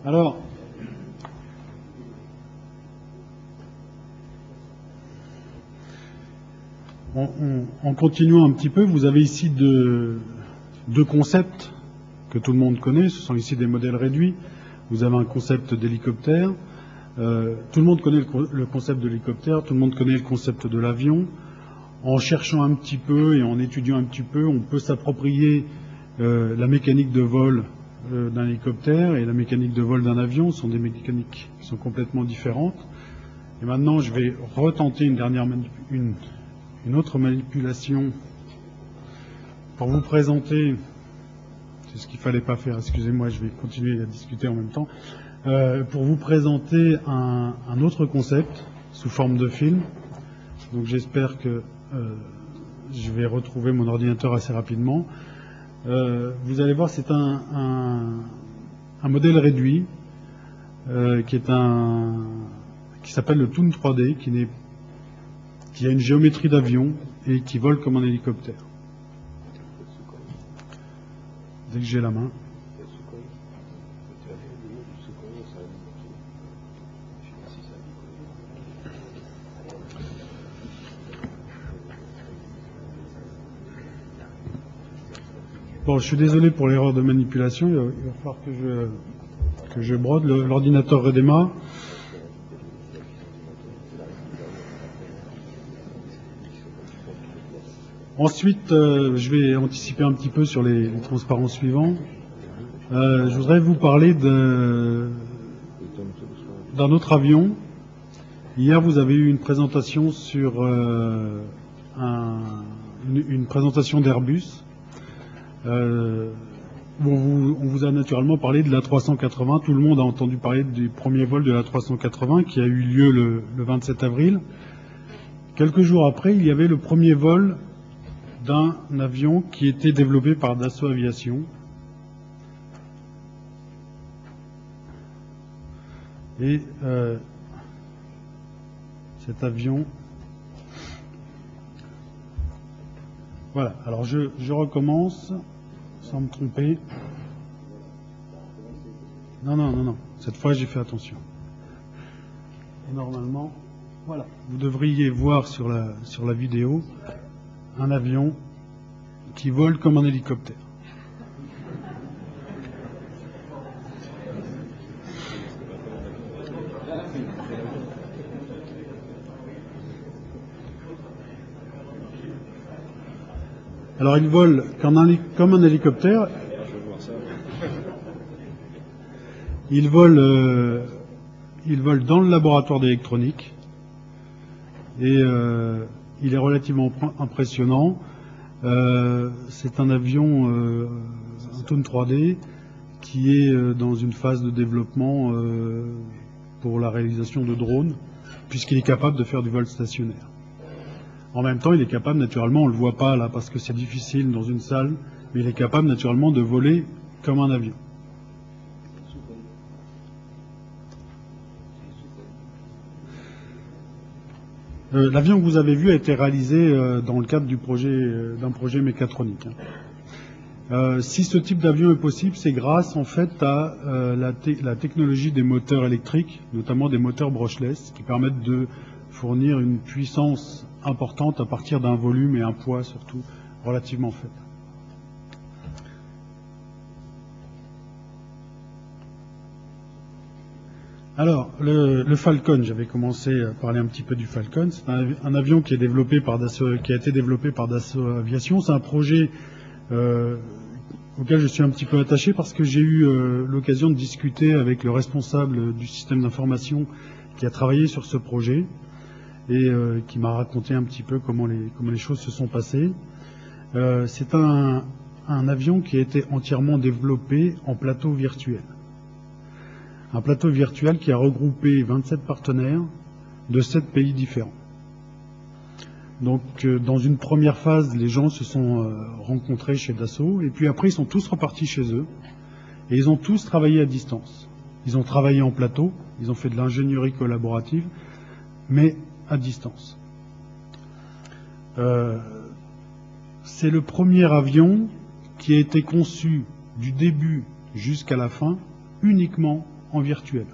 Alors, en continuant un petit peu, vous avez ici deux concepts que tout le monde connaît. Ce sont ici des modèles réduits. Vous avez un concept d'hélicoptère. Tout le monde connaît le concept de l'hélicoptère, tout le monde connaît le concept de l'avion. En cherchant un petit peu et en étudiant un petit peu, on peut s'approprier la mécanique de vol d'un hélicoptère et la mécanique de vol d'un avion. Ce sont des mécaniques qui sont complètement différentes. Et maintenant, je vais retenter une autre manipulation pour vous présenter. C'est ce qu'il ne fallait pas faire, excusez-moi, je vais continuer à discuter en même temps. Pour vous présenter un autre concept sous forme de film. Donc j'espère que je vais retrouver mon ordinateur assez rapidement. Vous allez voir, c'est un modèle réduit qui s'appelle le Toon 3D, qui a une géométrie d'avion et qui vole comme un hélicoptère. Dès que j'ai la main. Bon, je suis désolé pour l'erreur de manipulation, il va falloir que je brode. L'ordinateur redémarre. Ensuite, je vais anticiper un petit peu sur les transparents suivants. Je voudrais vous parler d'un autre avion. Hier, vous avez eu une présentation sur une présentation d'Airbus. On vous a naturellement parlé de l'A380. Tout le monde a entendu parler du premier vol de l'A380 qui a eu lieu le 27 avril. Quelques jours après, il y avait le premier vol d'un avion qui était développé par Dassault Aviation. Et cet avion... Voilà, alors je recommence sans me tromper. Non, cette fois j'ai fait attention. Et normalement, voilà, vous devriez voir sur la vidéo un avion qui vole comme un hélicoptère. Alors il vole comme un hélicoptère. Il vole dans le laboratoire d'électronique et il est relativement impressionnant. C'est un avion, un Toon 3D, qui est dans une phase de développement pour la réalisation de drones, puisqu'il est capable de faire du vol stationnaire. En même temps, il est capable, naturellement, on ne le voit pas là parce que c'est difficile dans une salle, mais il est capable naturellement de voler comme un avion. L'avion que vous avez vu a été réalisé dans le cadre d'un projet mécatronique. Si ce type d'avion est possible, c'est grâce en fait à la technologie des moteurs électriques, notamment des moteurs brushless, qui permettent de fournir une puissance importante à partir d'un volume et un poids surtout relativement faible. Alors, le Falcon, j'avais commencé à parler un petit peu du Falcon. C'est un avion qui a été développé par Dassault Aviation. C'est un projet auquel je suis un petit peu attaché parce que j'ai eu l'occasion de discuter avec le responsable du système d'information qui a travaillé sur ce projet et qui m'a raconté un petit peu comment les choses se sont passées. C'est un avion qui a été entièrement développé en plateau virtuel. Un plateau virtuel qui a regroupé 27 partenaires de 7 pays différents. Donc dans une première phase, les gens se sont rencontrés chez Dassault et puis après ils sont tous repartis chez eux et ils ont tous travaillé à distance. Ils ont travaillé en plateau, ils ont fait de l'ingénierie collaborative, mais à distance. C'est le premier avion qui a été conçu du début jusqu'à la fin uniquement en virtuel.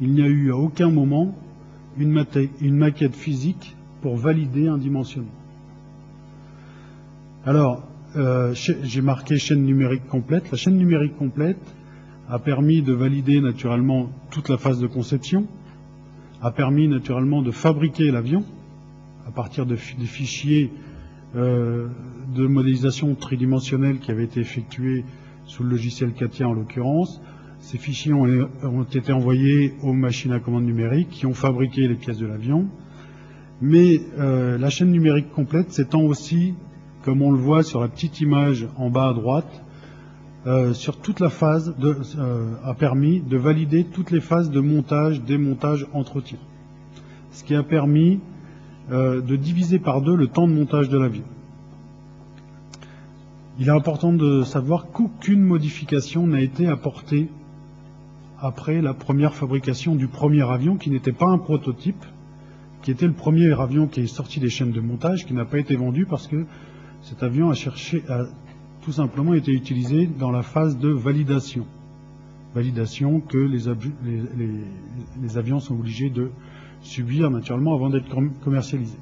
Il n'y a eu à aucun moment une maquette physique pour valider un dimensionnement. Alors, j'ai marqué chaîne numérique complète. La chaîne numérique complète a permis de valider naturellement toute la phase de conception, a permis naturellement de fabriquer l'avion à partir des fichiers de modélisation tridimensionnelle qui avaient été effectués sous le logiciel CATIA en l'occurrence. Ces fichiers ont été envoyés aux machines à commande numérique qui ont fabriqué les pièces de l'avion. Mais la chaîne numérique complète s'étend aussi, comme on le voit sur la petite image en bas à droite, sur toute la phase a permis de valider toutes les phases de montage, démontage, entretien. Ce qui a permis de diviser par 2 le temps de montage de l'avion. Il est important de savoir qu'aucune modification n'a été apportée après la première fabrication du premier avion, qui n'était pas un prototype, qui était le premier avion qui est sorti des chaînes de montage, qui n'a pas été vendu parce que cet avion a tout simplement été utilisé dans la phase de validation. Validation que les avions sont obligés de subir naturellement avant d'être commercialisés.